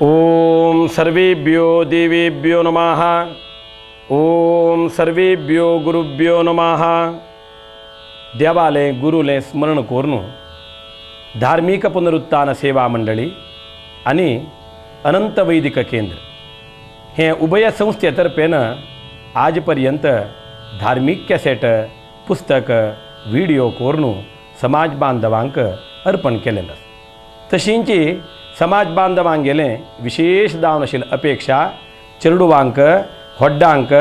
ओम सर्वेभ्यो देवेभ्यो नमः। ओम सर्वेभ्यो गुरुभ्यो नमः। देवालय गुरुले स्मरण करून धार्मिक पुनरुत्थान सेवा मंडळी आणि अनंत वैदिक केंद्र हे उभय संस्थेतर्फेन आजपर्यंत धार्मिक कॅसेट पुस्तक व्हिडिओ करून समाज बांधवांक अर्पण केलेलं तशींची समाज बांधवांगेले विशेष दानशील अपेक्षा चेडवांक व्हड्डांक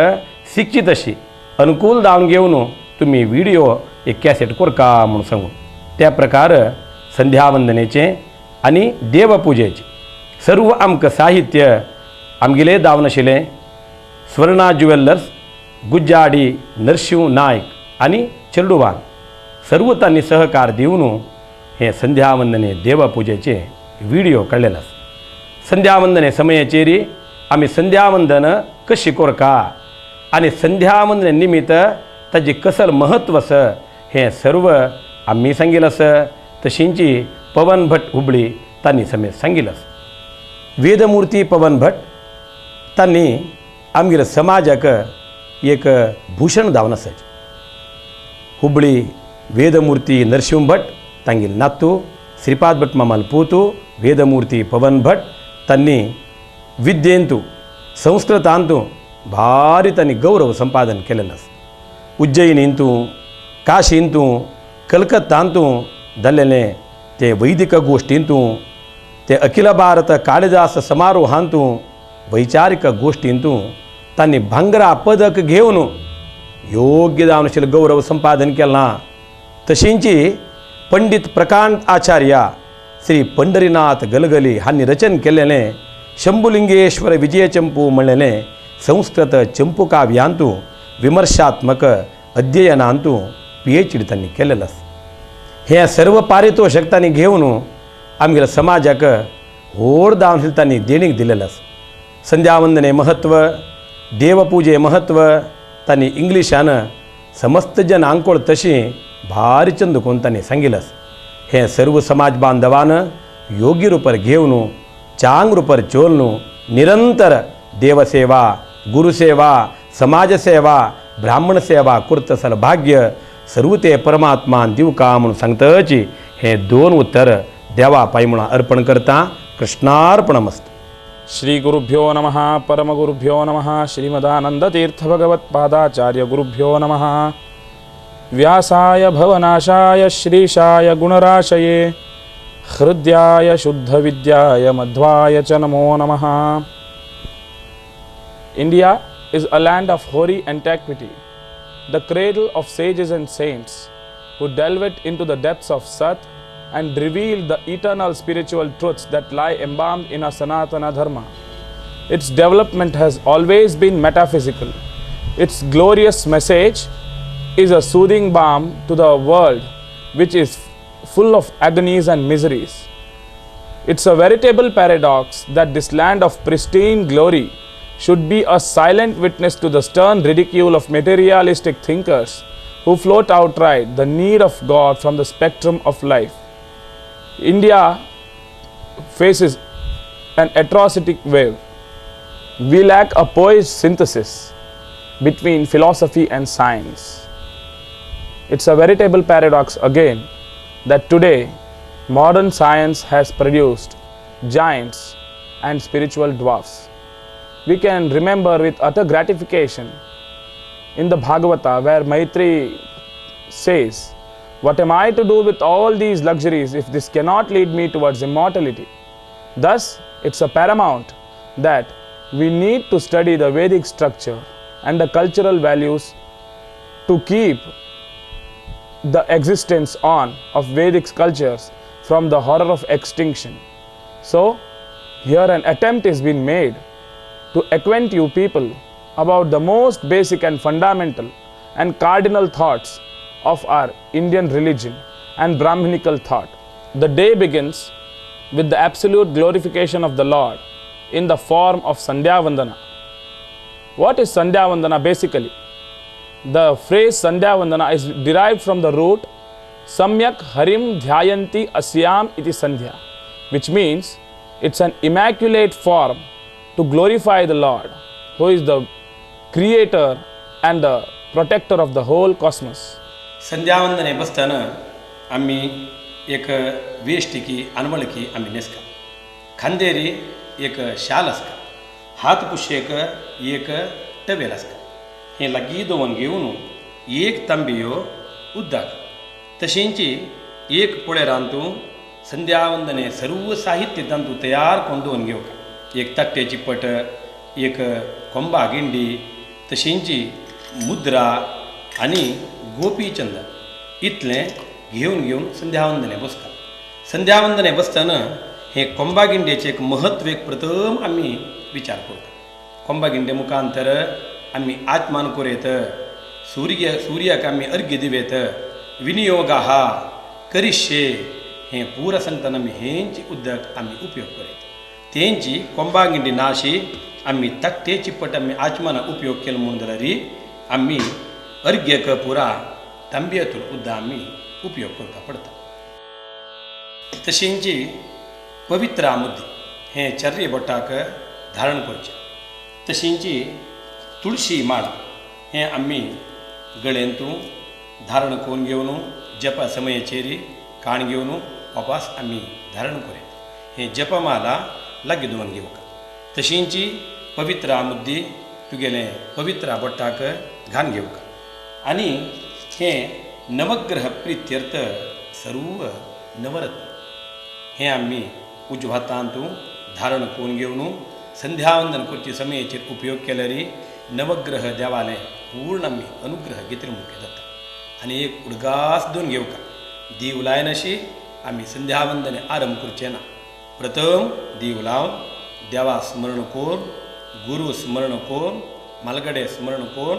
शिक्षित अशी अनुकूल दान घेवन तुम्ही व्हिडिओ एक कॅसेट कोरका म्हणून सांगून त्या प्रकार संध्यावंदनेचे आणि देवपूजेचे सर्व आमक साहित्य आमगेले दावनशिले स्वर्णा ज्वेलर्स गुज्जाडी नरशिंव नायक आणि चेडवान सर्व त्यांनी सहकार देऊन हे संध्यावंदने देवपूजेचे व्हिडिओ काढलेला संध्यावंदने समयाचेरी आम्ही संध्यावंदन कशी कोरका आणि संध्यावंदने निमित्त ताजे कसल महत्वस हे सर्व आम्ही सांगिलस तशींची पवन भट हुबळी त्यांनी समेत सांगिलस वेदमूर्ती पवन भट त्यांनी आमगेल्या समाजाक एक भूषण दावनसच हुबळी वेदमूर्ती नरसिंह भट तांगेल नातू श्रीपाद भट मामाल पूतू वेदमूर्ती पवन भट त्यांनी विद्येंतू संस्कृतांतू भारी त्यांनी गौरव संपादन केलेलं उज्जैनींतू काशींतू कलकत्तांतू धरलेले ते वैदिक गोष्टींतू ते अखिल भारत कालिदास समारोहांतू वैचारिक गोष्टींतू त्यांनी भांगरा पदक घेऊन योग्य दानशील गौरव संपादन केला तशींची पंडित प्रकांत आचार्य श्री पंढरीनाथ गलगली हांनी रचन केलेले शंभुलिंगेश्वर विजयचंपू म्हणलेले संस्कृत चंपू काव्यांतू विमर्शात्मक अध्ययनांतू PhD त्यांनी केलेलं हे सर्व पारितोषिक त्यांनी घेऊन आमगेल्या समाजाक व्हड दानशील त्यांनी देणीक दिलेलं संध्यावंदने महत्व देवपूजे महत्व त्यांनी इंग्लिशान समस्त जन आंकोळ तशी भारी चंद कोण त्यांनी सांगिलस हे सर्व समाज बांधवान योग्य रूपर घेऊन चांग रूपर चोलनू निरंतर देवसेवा गुरुसेवा समाजसेवा ब्राह्मण सेवा कुर्तसल भाग्य सर्व ते परमात्मा दिवका म्हणून सांगतची हे दोन उत्तर देवा पायी म्हणून अर्पण करता कृष्णार्पणमस्तु। श्री गुरुभ्यो नमः परमगुरुभ्यो नमः श्रीमदानंद तीर्थ भगवत्पादाचार्य गुरुभ्यो नमः व्यासाय भवनाशाय श्रीशाय गुणराशये हृद्याय शुद्ध विद्याय मध्वाय च नमो नमः। India is a land of hoary antiquity, the cradle of sages and saints who delved into the depths of Sat and revealed the eternal spiritual truths that lie embalmed in our Sanatana Dharma. Its development has always been metaphysical. Its glorious message is a soothing balm to the world which is full of agonies and miseries. It's a veritable paradox that this land of pristine glory should be a silent witness to the stern ridicule of materialistic thinkers who float outright the need of God from the spectrum of life. India faces an atrocitic wave. We lack a poised synthesis between philosophy and science. It's a veritable paradox again that today modern science has produced giants and spiritual dwarfs. We can remember with utter gratification in the Bhagavata where Maitri says, "What am I to do with all these luxuries if this cannot lead me towards immortality?" Thus, it's a paramount that we need to study the Vedic structure and the cultural values to keep the existence on of Vedic cultures from the horror of extinction. So, here an attempt is being made to acquaint you people about the most basic and fundamental and cardinal thoughts of our Indian religion and Brahminical thought. The day begins with the absolute glorification of the Lord in the form of Sandhya Vandana. What is Sandhya Vandana basically? The phrase Sandhya Vandana is derived from the root Samyak Harim Dhyayanti Asyam iti Sandhya, which means It's an immaculate form to glorify the Lord, who is the creator and the protector of the whole cosmos. संध्यावंदने बसताना आम्ही एक वेष्टिकी अनमळकी आम्ही नेसका, खांदेरी एक शाल असका, हात पुशेक एक twelve असका. हे लागी दोन घेऊन एक तांबियो उद्दाक तशींची एक पोळे रांतू संध्यावंदने सर्व साहित्य तांतू तयार कोण दोन घेऊ का. एक तट्ट्याची पट, एक कोंबा गिंडी, तशींची मुद्रा आणि गोपीचंद इतले घेऊन संध्यावंदने बसका. संध्यावंदने बसताना हे कोंबा गिंडेचे एक महत्व एक प्रथम आम्ही विचार करतो. कोंबा गिंडे मुखांतर आम्ही आत्मान कोरेत, सूर्याक आम्ही अर्घ्य दिवेत, विनियोग हा करिष्ये हे पूर सांगताना आम्ही हेंची उद्दक आम्ही उपयोग करीत. तेंची कोंबा गिंडी नाशी आम्ही तकटेची पट आम्ही आचमाना उपयोग केला म्हणून जाल्यार आम्ही अर्घ्यक पुरा तांब्यातून उद्दा आम्ही उपयोग करता पडता. तशींची पवित्र आमुद्दी हे चर्रे बोटाक धारण करचे. तशींची तुळशी माळ हे आम्ही गळेंतू धारण करून घेवन जपा समयाचेरी काण घेवन वापस आम्ही धारण करीत. हे जपमाला लागी दोन घेवका. तशींची पवित्र आमुद्दी तुगेले पवित्र बोटाक घाण घेवका. आणि हे नवग्रह प्रित्यर्थ सर्व नवरत्न हे आम्ही उजवातांतू धारण करून घेवन संध्यावंदन करचे समयाचेर उपयोग केल्यारी नवग्रह देवाले पूर्ण आम्ही अनुग्रह घेतले मुख्य जाता. आणि एक उडगास दोन घेवका. दीव लायनशी आम्ही संध्यावंदने आरंभ करचे ना. प्रथम दीव लावन देवा स्मरण कोर, गुरु स्मरण कोर, मालगडे स्मरण कोर,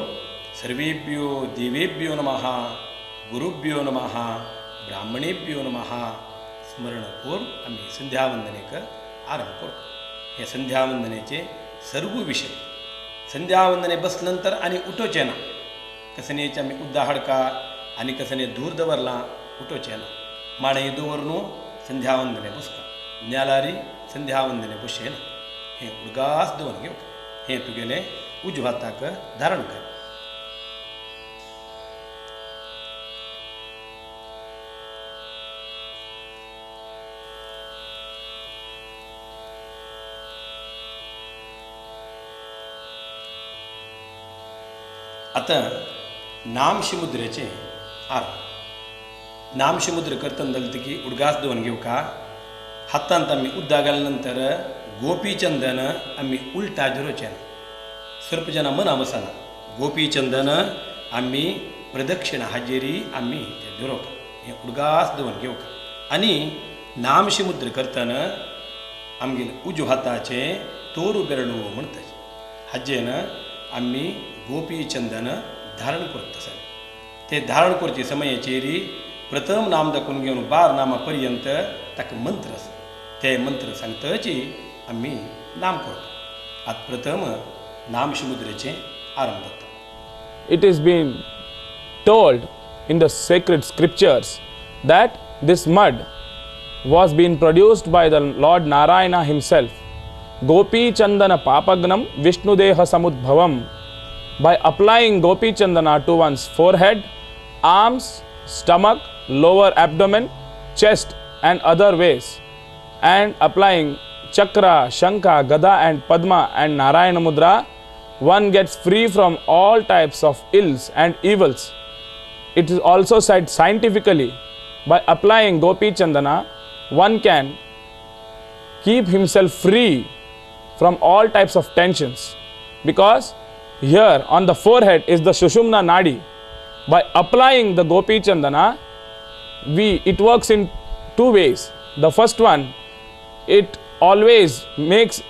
सर्वेभ्यो देवेभ्यो नमः, गुरुभ्यो नमः, ब्राह्मणेभ्यो नमः स्मरण कोर आम्ही संध्यावंदनेक आरंभ करतो. हे संध्यावंदनेचे सर्व विषय संध्यावंदने बसनंतर आणि उठोचे ना. कसनेचे आम्ही उद्दा हाडका आणि कसने दूर दवरला उठोचे ना. माणे दवरनू संध्यावंदने बसका, न्यालारी संध्यावंदने बसचे ना. हे उडगास दोन घेऊ. हे तुगेले उजवाताक धारण कर. आता नामशिमुद्रेचे आरंभ. नामशिमुद्र करतना जाल्यार की उडगास दोन घेऊ का. हातांत आम्ही उद्दा घाल्यानंतर गोपीचंदन आम्ही उलटा धरोचे ना. सर्प जना मना बसना. गोपीचंदन आम्ही प्रदक्षिणा हाजेरी आम्ही ते धरोका. हे उडगास दोन घेऊ का. आणि नामशिमुद्र करतना आमगेले उजव हाताचे तोरू बेरळू म्हणटात. हाजेन आम्ही गोपीचंदन धारण करता सर. ते धारण करचे समयाचेरी प्रथम नाम दाखवून घेऊन 12 नामापर्यंत ताका मंत्र आसा. ते मंत्र सांगताची आम्ही नाम करतो. आता प्रथम नामशिमुद्रेचे आरंभ जाता. It is being told in the sacred scriptures that this mud was being produced by the Lord Narayana himself. Gopi Chandana Papagnam Vishnudeha Samudbhavam. By applying Gopi Chandana to one's forehead, arms, stomach, lower abdomen, chest and other ways, and applying Chakra, Shankha, Gada and Padma and Narayana Mudra, one gets free from all types of ills and evils. It is also said scientifically, by applying Gopi Chandana, one can keep himself free from all types of tensions, because here on the forehead is the Sushumna Nadi. By applying the Gopi Chandana, it works in two ways. The first one, it always makes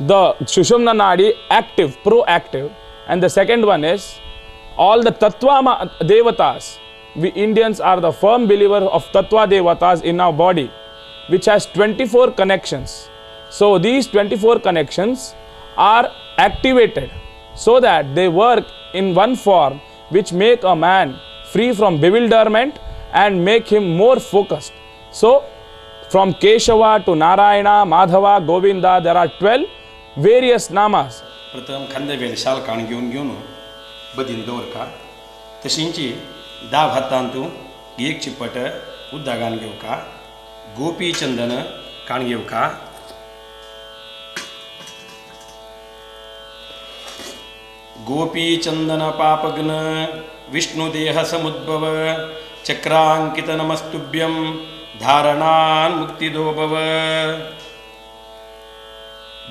the Sushumna Nadi active, proactive. And the second one is, all the Tattva Devatas, we Indians are the firm believer of Tattva Devatas in our body, which has 24 connections. So these 24 connections are activated so that they work in one form which make a man free from bewilderment and make him more focused. So From Keshava to Narayana, Madhava, Govinda, there are 12 various namas. प्रथम खांदेवेल शाल काण घेवन बदीन दवरका तशींची दाव हातान तूं एक चिपट उद्दागान घेवका गोपी चंदन काण घेवका गोपी चंदन पापग्न विष्णुदेह समुद्भव चक्रांकित नमस्तुभ्यं धारणान मुक्तिदो भव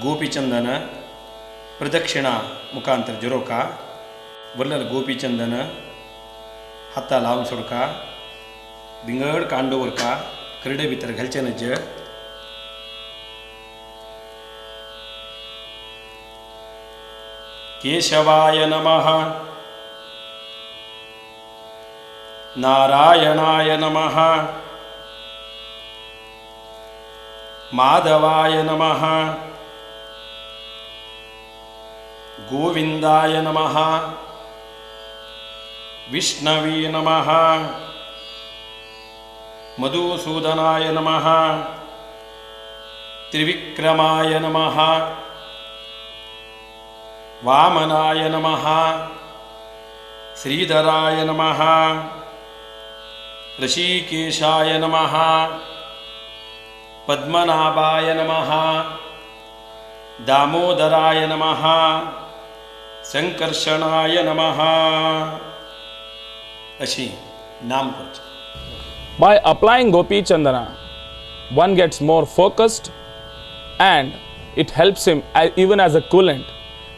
गोपी चंदन प्रदक्षिणा मुखांतर जरोका वरल गोपी चंदन हाता लावन सोडका विंगड कांडोवरका करडे भितर घालचे नज केशवाय नमः नारायणाय नमः माधवाय नमः गोविंदाय नमः विष्णवे नमः मधुसूदनाय नमः त्रिविक्रमाय नमः वामनाय नमः श्रीधराय नमः ऋषिकेशाय नमः पद्मनाभाय नमः दामोदराय नमः संकर्षणाय नमः अशी नाम करचे. By applying Gopi Chandana, one gets more focused and it helps him even as a coolant.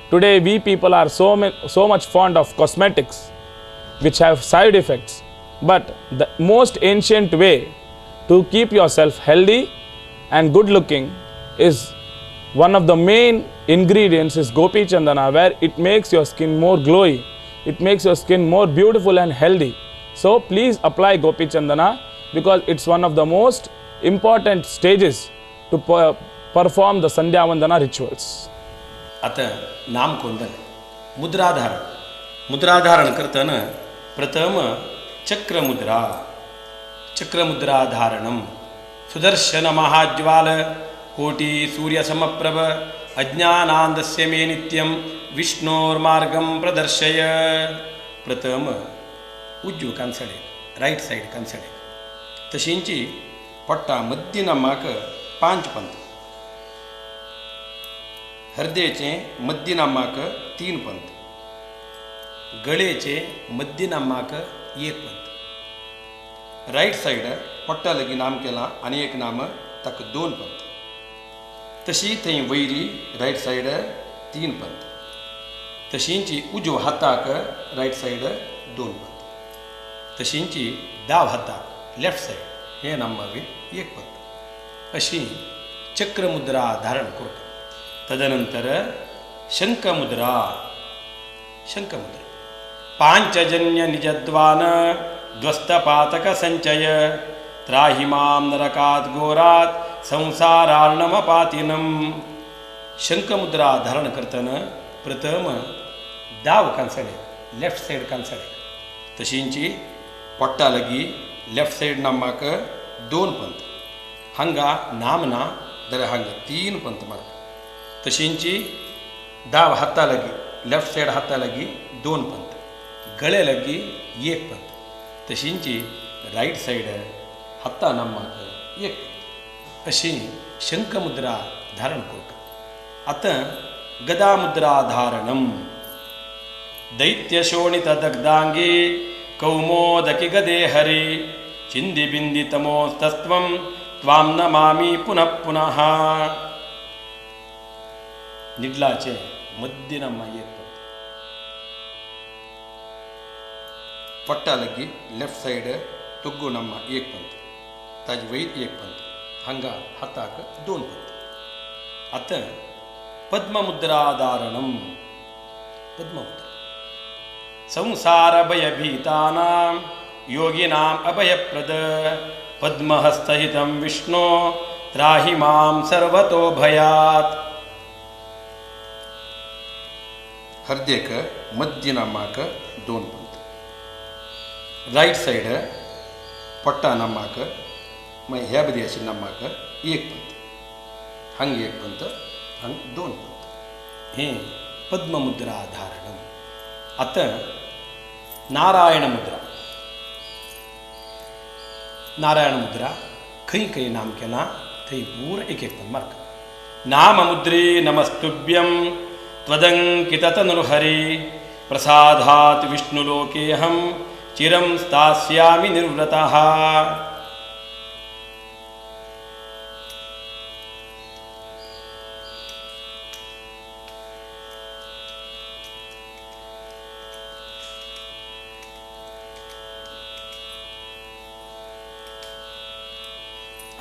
Today we people are so much fond of cosmetics which have side effects, but the most ancient way to keep yourself healthy and good looking is one of the main ingredients is Gopi Chandana, where it makes your skin more glowy, it makes your skin more beautiful and healthy. So please apply Gopi Chandana because it's one of the most important stages to perform the Sandhya Vandana rituals. आता नाम कोंदन मुद्राधारण मुद्राधारण करताना प्रथम चक्रमुद्रा धारणम सुदर्शन महाज्वाल कोटि सूर्य समप्रभ अज्ञानांदस्य मे नित्यं विष्णोर्मार्गं प्रदर्शय. प्रथम उजवी कांसडे right side कांसडे तशींची पट्टा मध्य नामाक 5 पंथ हृदयचे मध्य नामाक 3 पंथ गळेचे मध्य नामाक 1 पंथ राईट साइड पट्टा लगी नाम केला आणि एक नाम तक 2 पंथ तशी थंय वैरी राईट साइड 3 पंथ तशींची उजव हाताक राईट साइड 2 पंथ तशींची दाव हाताक लेफ्ट साइड हे नामावी 1 पंथ अशी चक्रमुद्रा धारण करता. तदनंतर शंखमुद्रा पांचजन्य निजद्वान ध्वस्तपातक संचय त्राहि मां नरकात् घोरात् संसारार्णवपातिनम. शंखमुद्रा धारण करताना प्रथम दाव कांसडे लेफ्ट साइड कांसडे तशींची पोट्टा लगी लेफ्ट साइड नामाक 2 पंथ हांगा नामना जाल्यार हांगा 3 पंथ मारता. तशींची दाव हाता लगी लेफ्ट साइड हाता लगी 2 पंथ गळे लगी 1 पंथ तशींची राईट साइड हाता नामाक 1 पंथ अशी शंखमुद्रा धारण करता. आता गदामुद्रा धारणम दैत्यशोणित दग्धांगी कौमोदकी गदे हरि चिंदी बिंदी तमोस्तस्त्वं त्वां नमामि पुनः पुनः. निडलाचे मध्य नामा 1 पंथ पट्टा लगी लेफ्ट साइड तुग्गू नामा 1 पंथ ताजी वैर 1 पंथ हांगा हाताक 2 पंथ. आता पद्ममुद्रा धारणम पद्ममुद्रा संसार भयभीतानां योगिनाम् अभयप्रद पद्महस्तहितं विष्णो त्राहि मां सर्वतो भयात्. हृदयक मध्य नामाक 2 पंथ राईट साइड पट्टा नामाक मग ह्या बदी अशी नम्माक एक पंत हंग एक पंत हंग दोन पंत हे पद्ममुद्रा धारणम. आता नारायण मुद्रा. नारायण मुद्रा खंय खंय नाम केला थंय पूर एक एक पण मार्क. नाम मुद्रे नमस्तुभ्यं त्वदंकिततनुर्हरि प्रसादात् विष्णुलोकेऽहं चिरं स्थास्यामि निर्व्रतः.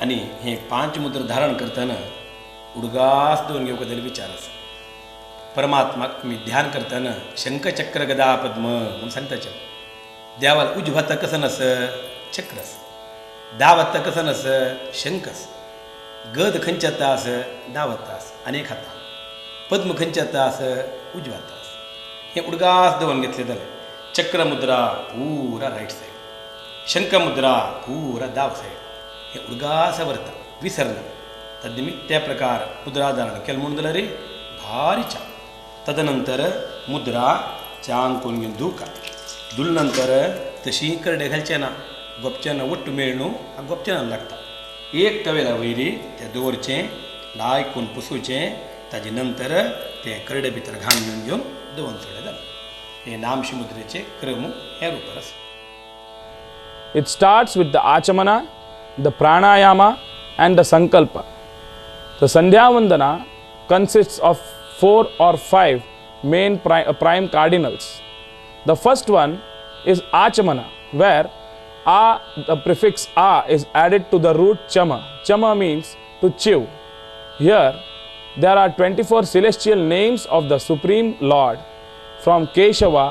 आणि हे 5 मुद्र धारण करताना उडगास दोन घेवकदल विचार आसा. परमात्माक तुम्ही ध्यान करताना शंखचक्र गदा पद्म म्हणून सांगताचे. देवाला उजवात कसं नस चक्र अस, दावत कसं नस शंख अस, गद खंच्यात आस दावत आस अनेक हाता, पद्म खंच्यात आस उजवात आस. हे उडगास दोन घेतले जाले. चक्रमुद्रा पुरा राईट साईड, शंखमुद्रा पुरा दाव साईड. हे उडगास व्रता विसरलं तद्निमित्त त्या प्रकार मुद्राधारण केलं म्हणून जाल्यार रे भारी छान. तदनंतर मुद्रा चांग कोण घेऊन धुका धुलनंतर तशी करडे घालचे ना, गोपच्यानं वट्टू मेळणू हा गोपच्यानं लागता. एक तवेला वयरी ते दवरचें, लाय कोण पुसूचें, ताजे नंतर ते करडे भितर घाण घेवन दवन सोडले जालें. हे नामशी मुद्रेचे क्रम हे रूपार आसा. It starts with the Achamana, the Pranayama and the Sankalpa. The Sandhya Vandana consists of 4 or 5 main prime cardinals. The first one is Achamana, where the prefix A is added to the root Chama. Chama means to chew. Here there are 24 celestial names of the Supreme Lord from Keshava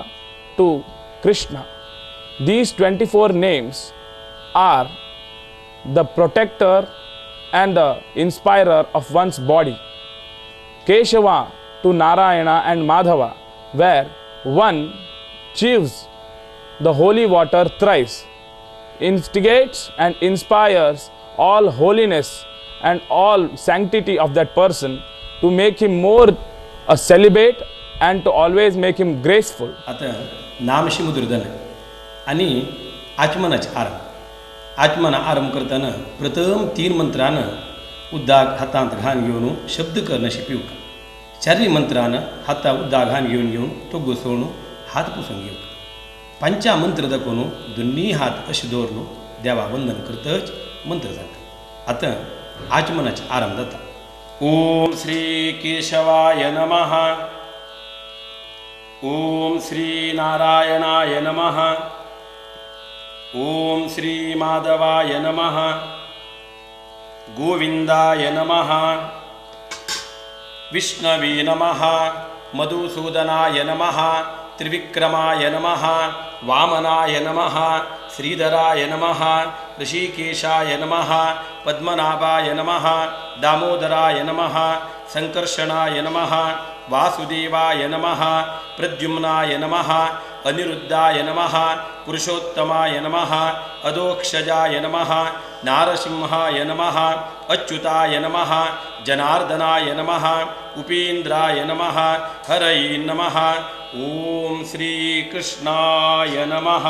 to Krishna. These 24 names are the protector and the inspirer of one's body. Keshava to Narayana and Madhava, where one chews the holy water thrice, instigates and inspires all holiness and all sanctity of that person to make him more a celibate and to always make him graceful. आता नामशी मुद्रधन आणि आचमनाचे आरंभ. आचमना आरंभ करताना प्रथम 3 मंत्रानं उद्दाग हातांत घाण घेऊन शब्द करणं शिकवू. 4 मंत्रानं हाता उद्दाग घाण घेऊन तो घुसवून हात पुसून घेऊ. 5 मंत्र दाखवून दोन्ही हात अशी दवरून देवा वंदन करतच मंत्र जाता. आता आचमनाचे आरंभ जाता. ओम श्री केशवाय नमः. ओम श्री नारायणाय नमः. ओम श्री माधवाय नमः. गोविंदाय नमः. विष्णवे नमः. मधुसूदनाय नमः. त्रिविक्रमाय नमः. वामनाय नमः. श्रीधराय नमः. ऋषिकेशाय नमः. पद्मनाभाय नमः. दामोदराय नमः. संकर्षणाय नमः. वासुदेवाय नमः. प्रद्युम्नाय नमः. अनिरुद्धाय नमः. पुरुषोत्तमाय नमः. अधोक्षजाय नमः. नारसिंहाय नमः. अच्युताय नमः. जनार्दनाय नमः. उपेन्द्राय नमः. हरये नमः. ओम श्री कृष्णाय नमः.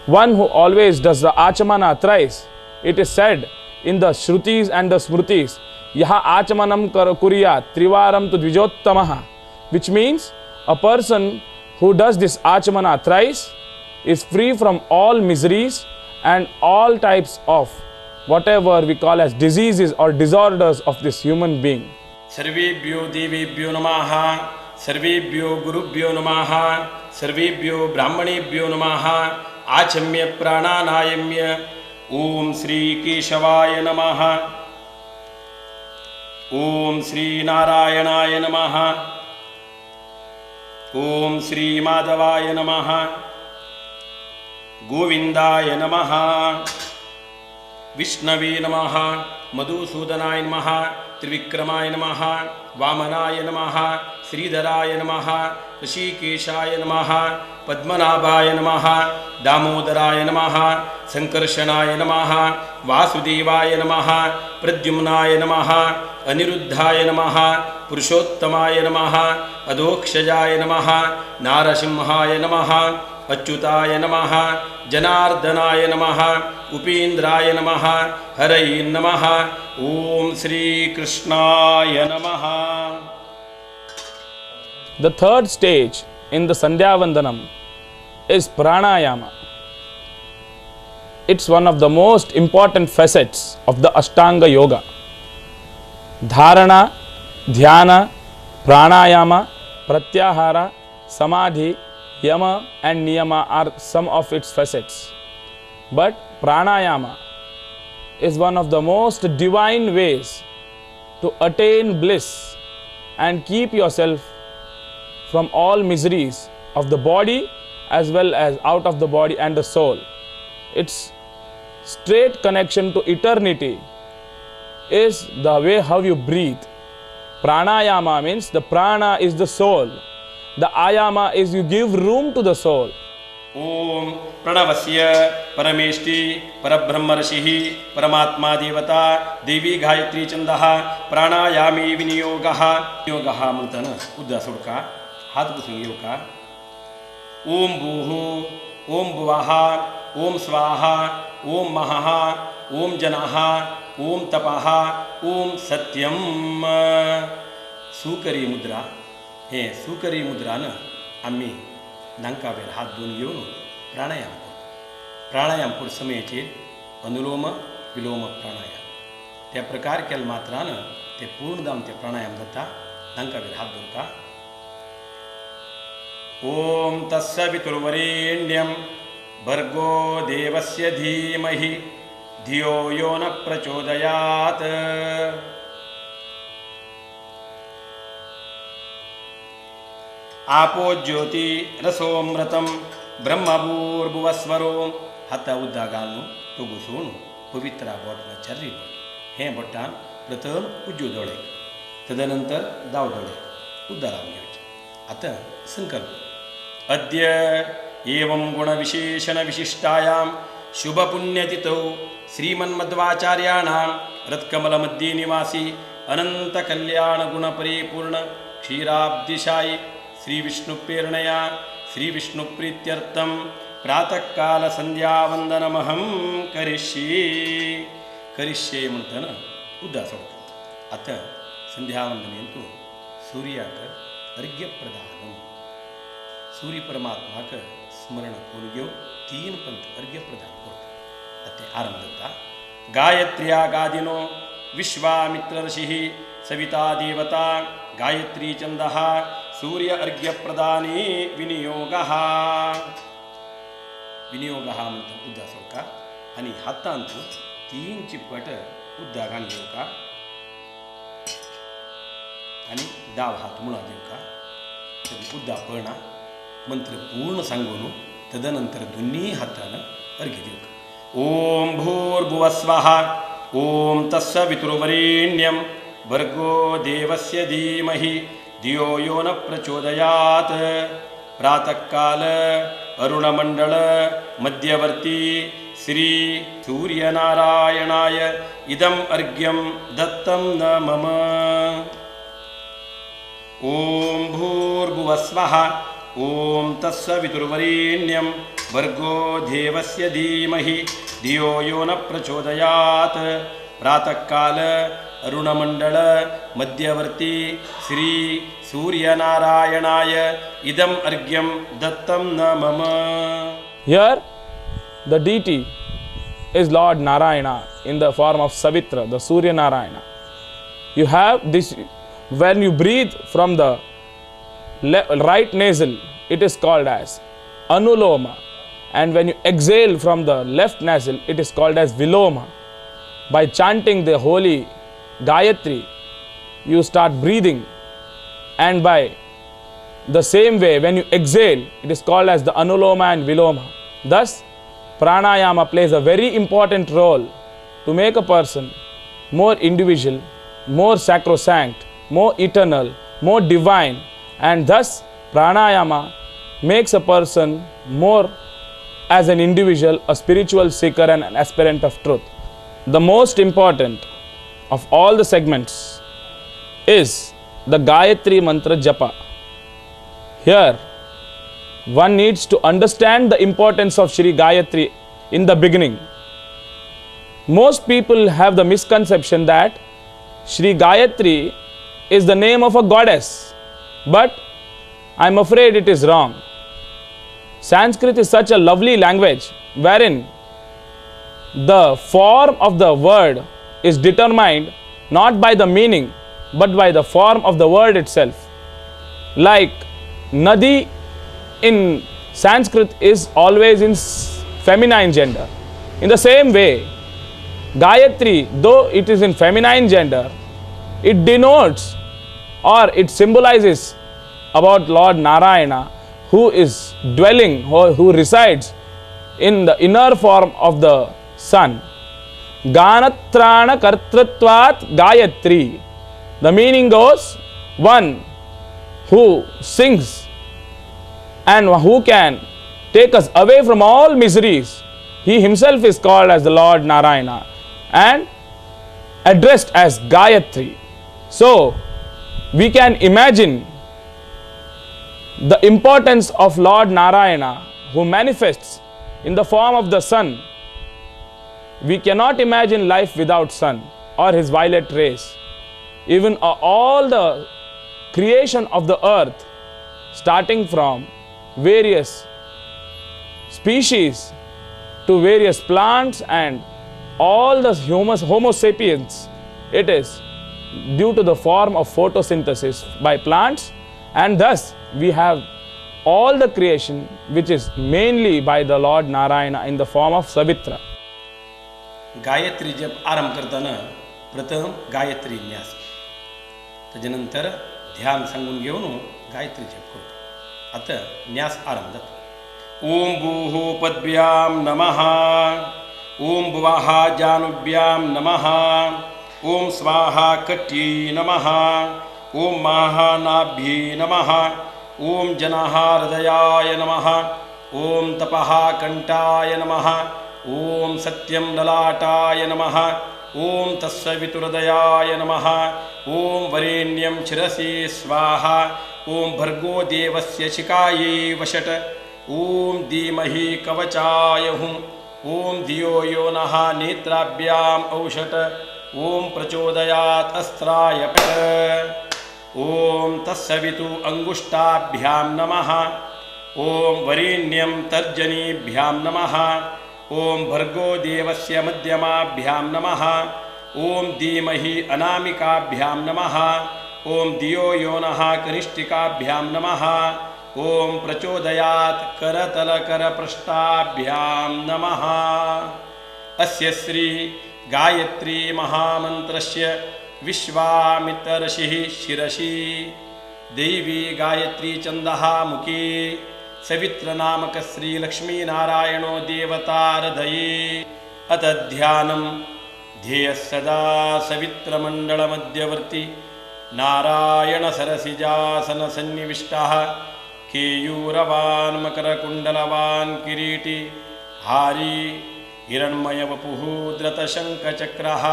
One who always does the Achamana thrice, it is said in the Shrutis and the Smrutis, Yaha Achamanam Kuriyat Trivaram tu Dvijottamaha, which means a person who does this Achamana thrice is free from all miseries and all types of whatever we call as diseases or disorders of this human being. सर्वेभ्यो देवेभ्यो नमः. सर्वेभ्यो गुरुभ्यो नमः. सर्वेभ्यो ब्राह्मणेभ्यो नमः. आचम्य प्राणानायम्य. ओम श्री केशवाय नमः. ओम श्री नारायणाय नमः. ओम श्री माधवाय नमः. गोविंदाय नमः. विष्णवे नमः. मधुसूदनाय नमः. त्रिविक्रमाय नमः. वामनाय नमः. श्रीधराय नमः. ऋषिकेशाय नमः. पद्मनाभाय नमः दामोदराय नमः संकर्षणाय नमः वासुदेवाय नमः प्रद्युम्नाय नमः अनिरुद्धाय नमः पुरुषोत्तमाय नमः अधोक्षजाय नमः नारसिंहाय नमः अच्युताय नमः जनार्दनाय नमः उपेन्द्राय नमः हरये नमः ओम श्री कृष्णाय नमः. The third stage in the Sandhya Vandanam is pranayama. It's one of the most important facets of the Ashtanga Yoga. Dharana, dhyana, pranayama, pratyahara, samadhi, yama and niyama are some of its facets. But pranayama is one of the most divine ways to attain bliss and keep yourself from all miseries of the body as well as out of the body and the soul. Its straight connection to eternity is the way how you breathe. Pranayama means the prana is the soul. The ayama is you give room to the soul. ओम प्रणवस्य परमेष्टि परब्रह्मर्षिः परमात्मा देवता देवी गायत्री छंदः प्राणायामी विनियोगः विनियोगः म्हणताना उद्या सोडका हात पुसून घेऊ का. ओम भूः ओम भुवः ओम स्वाहा ओम महः ओम जनः ओम तपः ओम सत्यम. सुकरी मुद्रा हे सुकरी मुद्रानं आम्ही नांकावेर हात धुवून घेऊन प्राणायाम करतो. प्राणायाम करता समयाचेर अनुलोम विलोम प्राणायाम त्या प्रकार केल्या मात्रानं ते पूर्ण जावन ते प्राणायाम जाता. नांकावेर हात धरता. ओम तस्य वितुर्वरेण्यं भर्गो देवस्य धीमहि धियो यो न प्रचोदयात्. आपो ज्योति रसोमृतम ब्रह्मभूर्भुवस्वरो. हाता उद्दा घालून तो घुसवून पवित्रा बोटान चर्री बोट हे बोटान प्रथम उजवे दोळे तदनंतर दाव दोळे उद्दा लावून घ्यायचे. आता संकल्प. अद्य एवं गुणविशेषण विशिष्टायां शुभपुण्यतिथौ श्रीमन्मध्वाचार्याणां रत्कमलमध्ये निवासी अनंत कल्याण गुणपरिपूर्ण क्षीराब्धिशायी श्री विष्णु प्रेरणया श्री विष्णु प्रीत्यर्थम प्रातःकाल संध्यावंदनमहं करिष्ये म्हणताना उद्दा सोडतात. आता संध्यावंदनेंतू सूर्याक अर्घ्य प्रदानम सूर्य परमात्माक स्मरण करून घेऊन 3 पंथ अर्घ्य प्रदान करतो. आता आरंभ जाता. गायत्र्या गादिनो विश्वामित्र ऋषिः सविता देवता गायत्री छंदः सूर्य अर्घ्य प्रदाने विनियोगः. विनियोगः म्हणता उद्दा सोडका आणि हातांतू 3 चिपट उद्दा घाल घेऊ का आणि दाव हात मुळा देऊ का. उद्दा पळणा मंत्र पूर्ण सांगून तदनंतर दोन्ही हातानं अर्घ्य देऊ का. ओम भूर्भुवस्वः ओम तस्य वितुर्वरेण्यं भर्गो देवस्य धीमहि धियो यो न प्रचोदयात्. प्रातःकाल अरुणमंडल मध्यवर्ती श्री सूर्यनारायणाय इदम अर्घ्यं दत्तं न मम. ओम भूर्भुवस्वः ओम तस्य वितुर्वरेण्यं भर्गो देवस्य धीमहि धियो यो न प्रचोदयात्. प्रातःकाल अरुणमंडल मध्यवर्ती श्री सूर्यनारायणाय इदम अर्घ्यं दत्तं न मम. Here the deity is Lord Narayana in the form of Savitra, the Surya Narayana. You have this, when you breathe from the right nasal, it is called as Anuloma, and when you exhale from the left nasal, it is called as Viloma. By chanting the holy Gayatri, you start breathing, and by the same way, when you exhale, it is called as the Anuloma and Viloma. Thus, pranayama plays a very important role to make a person more individual, more sacrosanct, more eternal, more divine, and thus pranayama makes a person more as an individual, a spiritual seeker and an aspirant of truth. The most important of all the segments is the Gayatri Mantra Japa. Here, one needs to understand the importance of Shri Gayatri in the beginning. Most people have the misconception that Shri Gayatri is the name of a goddess, but I am afraid it is wrong. Sanskrit is such a lovely language wherein the form of the word is determined not by the meaning but by the form of the word itself. Like Nadi in Sanskrit is always in feminine gender. In the same way, Gayatri, though it is in feminine gender, it denotes or it symbolizes about Lord Narayana, who is dwelling or who resides in the inner form of the sun. Ganatrana kartritvat Gayatri. The meaning goes, one who sings and who can take us away from all miseries. He himself is called as the Lord Narayana and addressed as Gayatri. So, we can imagine the importance of Lord Narayana, who manifests in the form of the sun. We cannot imagine life without sun or his violet rays. Even all the creation of the earth, starting from various species to various plants and all the Homo sapiens, it is due to the form of photosynthesis by plants, and thus we have all the creation which is mainly by the Lord Narayana in the form of Savitra. Gayatri जप आरंभ करताना प्रथम गायत्री न्यास, त्याच्यानंतर ध्यान सांगून घेऊन गायत्री जप करतो. आता न्यास आरंभ जातो. ओम भूः पद्भ्यां नमः, ओम भुवः जानुभ्यां नमः, ओम स्वाहा कट्यै नमः, ओम महानाभ्यै नमः, ओम जनाः हृदयाय नमः, ओम तपः कंठाय नमः, ओम सत्यं ललाटाय नमः, ओम तत्सवितुर्हृदयाय नमः, ओम वरेण्यं शिरसि स्वाहा, ओम भर्गो देवस्य शिखायै वषट्, ओम धीमहि कवचाय हुं, ओम धियो यो नः नेत्राभ्याम् औषट्, ओम प्रचोदयात् अस्त्राय पट्, ओम तत्सवितु अंगुष्ठाभ्यां नमः, ओम वरेण्यं तर्जनीभ्यां नमः, ओम भर्गो देवस्य मध्यमाभ्यां नमः, ओम धीमहि अनामिकाभ्यां नमः, ओम धियो यो नः कनिष्ठिकाभ्यां नमः, ओम प्रचोदयात् करतलकरपृष्ठाभ्यां नमः. अस्य श्री गायत्री महामन्त्रस्य विश्वामित्रऋषिः शिरसि, देवी गायत्री छन्दः मुखे, सवित्रनामक श्री लक्ष्मीनारायणो देवता हृदये. अथ ध्यानं ध्येयः सदा सवित्रमण्डलमध्यवर्ती नारायण सरसिजासन सन्निविष्टः, केयूरवान् मकरकुण्डलवान् किरीटी, हारी हिरण्मयवपुः धृतशङ्खचक्रः,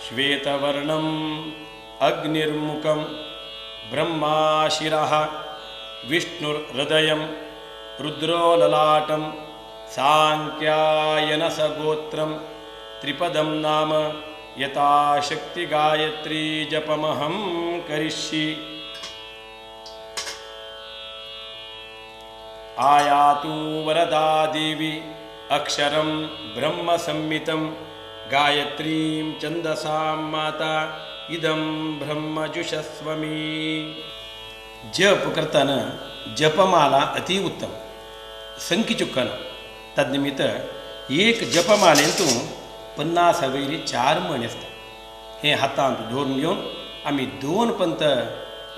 श्वेतवर्णम् अग्निर्मुखं ब्रह्माशिरः, विष्णुर्हृदयं रुद्रो ललाटं, साङ्ख्यायनसगोत्रं त्रिपदं नाम यथाशक्ति गायत्री जपमहं करिष्ये. आयातु वरदा देवी अक्षरं ब्रह्म संमितं, गायत्रीं छन्दसां माता इदं ब्रह्म जुषस्वमी. जप करताना जपमाला अतिउत्तम संकीचुक्कन. तद्निमित्त एक जपमालेंतून 50 वैरी 4 म्हणी असतात. हे हातांत धरून घेऊन आम्ही 2 पंत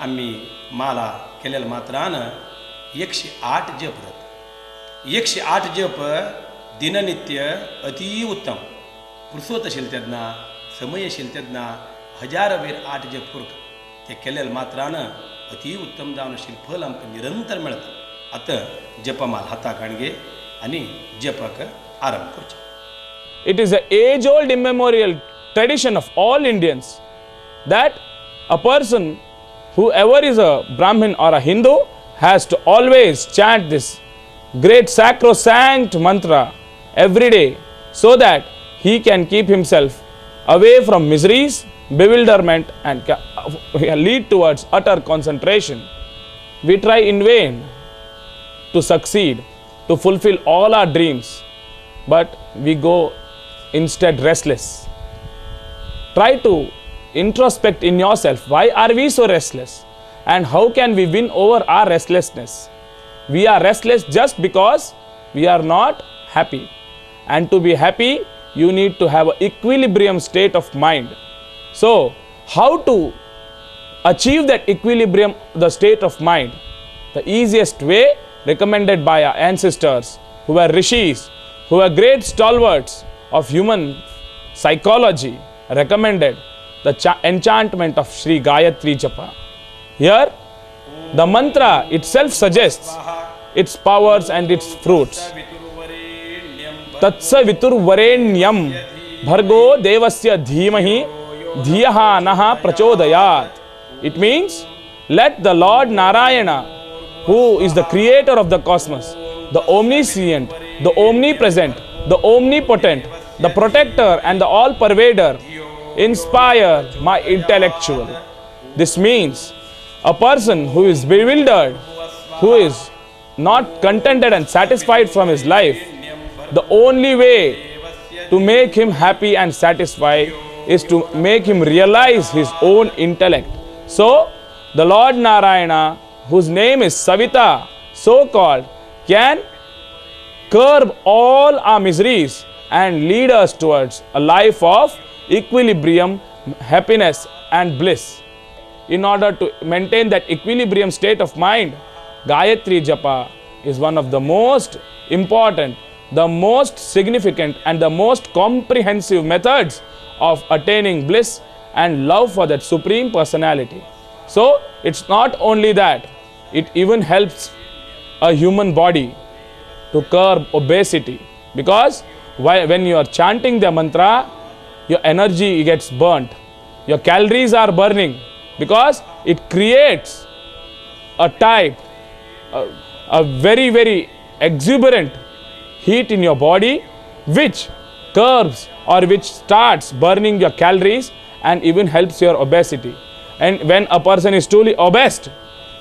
आम्ही माला केलेल्या मात्रानं 108 जप जातात. 108 जप दिननित्य अतिउत्तम. पुरुषोत्तशील तेदना समयशील तेदना 1000 वेर 8 जप करता. ते केलेल्या मात्रानं अतिउत्तम जावन अशी फल आमकां निरंतर मेळटा. आतां जपमाल हाताक हाडगे आनी जपाक आरंभ करचें. It is an age-old immemorial tradition of all Indians that a person, whoever is a Brahmin or a Hindu, has to always chant this great sacrosanct mantra every day so that he can keep himself away from miseries, bewilderment, and lead towards utter concentration. We try in vain to succeed, to fulfill all our dreams, but we go instead restless. Try to introspect in yourself, why are we so restless and how can we win over our restlessness? We are restless just because we are not happy, and to be happy you need to have an equilibrium state of mind. So how to achieve that equilibrium, the state of mind? The easiest way, recommended by our ancestors who were rishis, who were great stalwarts of human psychology, recommended the enchantment of Sri Gayatri Japa. Here, the mantra itself suggests its powers and its fruits. Tatsa vitur varenyam bhargo devasya dhimahi dhiyaha naha prachodayat. It means, let the Lord Narayana, who is the creator of the cosmos, the omniscient, the omnipresent, the omnipotent, the protector and the all-pervader, inspire my intellectual. This means a person who is bewildered, who is not contented and satisfied from his life, the only way to make him happy and satisfied is to make him realize his own intellect. So, the Lord Narayana, whose name is Savita, so called, can curb all our miseries and lead us towards a life of equilibrium, happiness and bliss. In order to maintain that equilibrium state of mind, Gayatri Japa is one of the most important, the most significant and the most comprehensive methods of attaining bliss and love for that Supreme Personality. So, it's not only that, it even helps a human body to curb obesity, because when you are chanting the mantra, your energy gets burnt, your calories are burning, because it creates a type, a very, very exuberant heat in your body, which curbs or which starts burning your calories and even helps your obesity. And when a person is truly obese,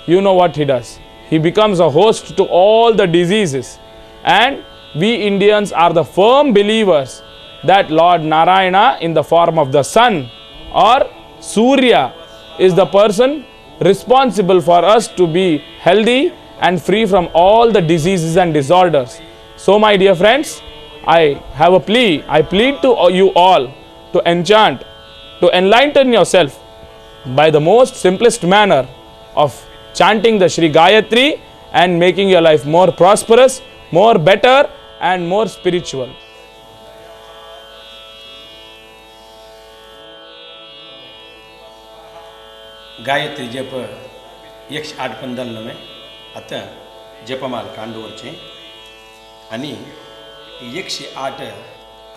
you know what he does. He becomes a host to all the diseases. And we Indians are the firm believers that Lord Narayana in the form of the sun or Surya is the person responsible for us to be healthy and free from all the diseases and disorders. So my dear friends, I have a plea. I plead to you all to enchant, to enlighten yourself by the most simplest manner of chanting the Sri Gayatri and making your life more prosperous, more better and more spiritual. Gayatri जप 108 पंदल नवे आता जपमाल कांडोवरचे आणि 108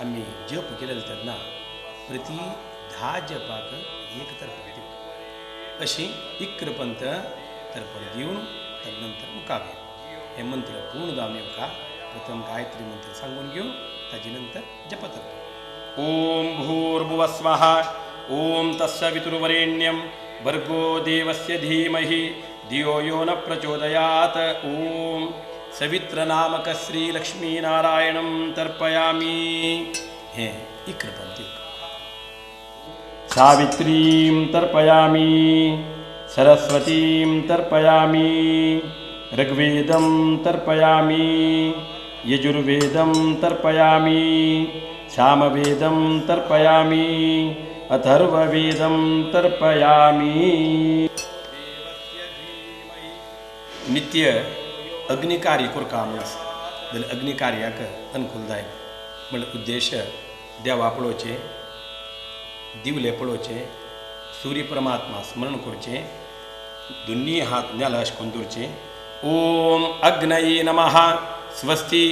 आम्ही जप केलेले तेन्ना प्रति 10 जपाक एक तरपण दिवप अशी इक्रपंत तरपण दिवन तदनंतर मुखावे हे मंत्र पूर्ण जावन येवका प्रथम गायत्री मंत्र सांगून घेवन ताजे नंतर जप तरपण ओम भूर्भुवस्वः ओम तस्य वितुर्वरेण्यं भर्गो देवस्य धीमहि धियो यो न प्रचोदयात् ओम सवित्र नामक श्री लक्ष्मी नारायणं तर्पयामि हे इक्रपंती सावित्रीं तर्पयामि सरस्वतीं तर्पयामि ऋग्वेदं तर्पयामि यजुर्वेदं तर्पयामि सामवेदं तर्पयामि अथर्ववेदं तर्पयामि नित्य अग्निकार्य करता मनीस जाल्यार अग्निकार्याक अनुकूल जाय म्हणल्यार उद्देश देवा पळोवचें दिवले पळोवचें सूर्य परमात्मा स्मरण करचें दोनी हात नेला अशें करून दवरचें ओम अग्नये नमः स्वस्ति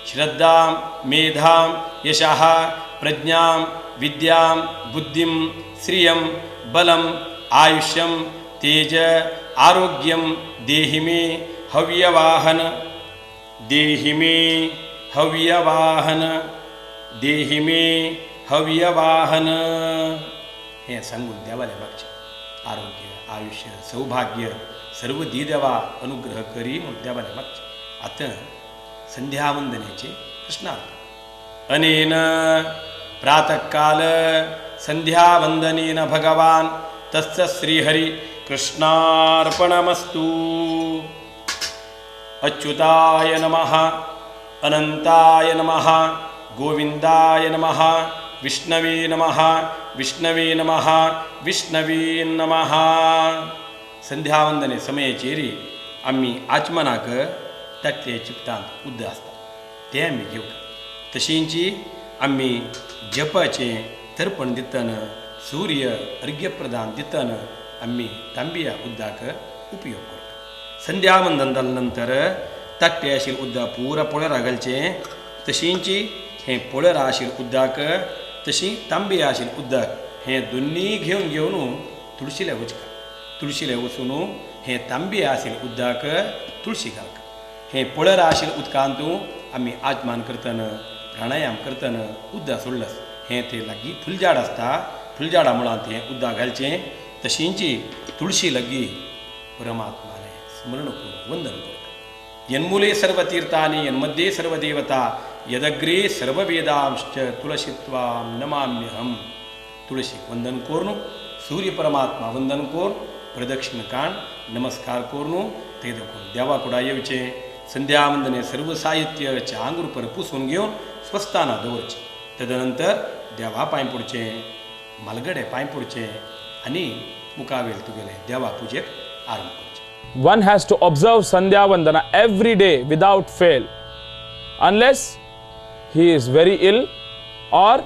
श्रद्धां मेधां यशः प्रज्ञां विद्यां बुद्धिं श्रियं बलम् आयुष्यं तेज आरोग्यं देहि मे हव्यवाहन देहि मे हव्यवाहन देहि मे हव्यवाहन हे सांगून देवाला मागचे आरोग्य आयुष्य सौभाग्य सर्व दी देवा अनुग्रह करी म्हणून देवाला मागचे आता संध्यावंदनेचे कृष्णार्थ अनेन प्रातःकाल संध्यावंदनेन भगवान तस्य श्रीहरि कृष्णार्पणमस्तु अच्युताय नमः अनंताय नमः गोविंदाय नमः विष्णवे नमः विष्णवे नमः विष्णवे नमः संध्यावंदने समयचेरी आम्ही आचमनाक तक्ते चित्तांत उद्द असतात ते आम्ही घेऊ तशींची आम्ही जपाचे तर्पण दितन सूर्य अर्घ्यप्रदान दितन आम्ही तांबिया उद्दाक उपयोग करतो संध्यावंदन नंतर तक्ते आशिल उद्दा पुरा पोळ्यार घालचे तशींची हे पोळ्यार आशिल उद्दाक तशी तांबी आशिल उद्दाक हे दोन्ही घेऊन तुळशीला वचका तुळशीला वचून हे तांबी आशिल उद्दाक तुळशी घालका हे पोळ्यार आशिल उदकांतू आम्ही आचमान करतन प्राणायाम करतन उद्दा सोडलस हे ते लागीं फुलझाड आसता फुलझाडा मुळांत हे उद्दा घालचे तशींची तुळशी लगी परमात्माने स्मरण करून वंदन करता यन्मूले सर्व तीर्थानि यन्मध्ये सर्व देवता यदग्रे सर्व वेदांश्च तुळशीत्वां नमाम्यहम तुळशी वंदन करून सूर्य परमात्मा वंदन करून प्रदक्षिण काण नमस्कार करून ते देखून देवा कुडा येवचे संध्यावंदने सर्व साहित्य आंगूर पर पुसून घेऊन स्वस्थाना दवरचे तदनंतर देवा पांय पडचे मालगडे पांय पडचे आणि मुखावेल तुगेले देवा पूजेक आरंभ करचे. One has to observe Sandhya Vandana every day without fail, unless he is very ill or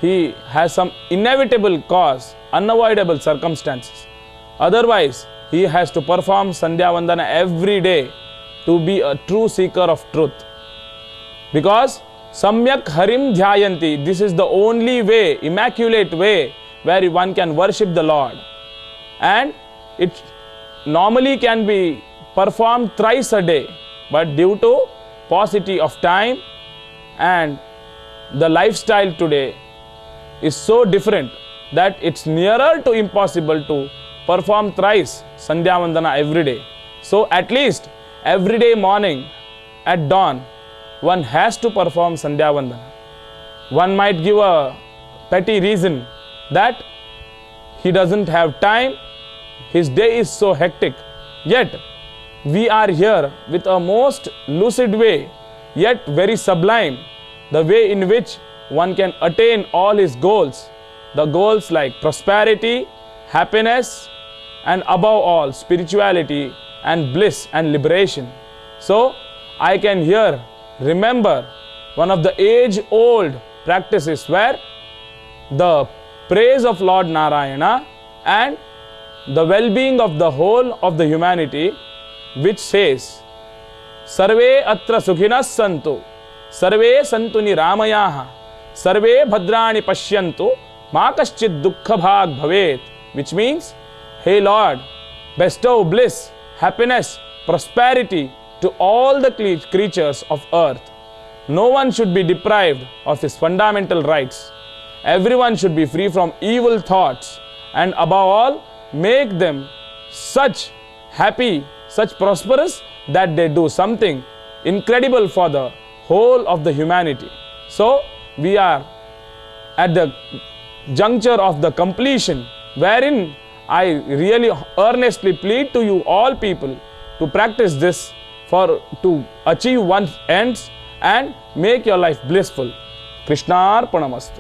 he has some inevitable cause, unavoidable circumstances. Otherwise, he has to perform Sandhya Vandana every day to be a true seeker of truth. Because Samyak Harim Dhyayanti, this is the only way, immaculate way, where one can worship the Lord. And it normally can be performed thrice a day, but due to paucity of time and the lifestyle today is so different that it's nearer to impossible to perform thrice Sandhya Vandana every day. So at least every day morning at dawn, one has to perform Sandhya Vandana. One might give a petty reason that he doesn't have time, his day is so hectic. Yet we are here with a most lucid way, yet very sublime, the way in which one can attain all his goals, the goals like prosperity, happiness, and above all spirituality and bliss and liberation. So I can here remember one of the age-old practices where the praise of Lord Narayana and the well-being of the whole of the humanity, which says, Sarve atra sukhinas santu, sarve santu niramayaha, sarve bhadrani pashyantu, ma kaschid dukkha bhag bhavet, which means, hey Lord, bestow bliss, happiness, prosperity to all the creatures of earth. No one should be deprived of his fundamental rights. Everyone should be free from evil thoughts, and above all, make them such happy, such prosperous that they do something incredible for the whole of the humanity. So we are at the juncture of the completion, wherein I really earnestly plead to you all people to practice this to achieve one's ends and make your life blissful. Krishnarpanamastu.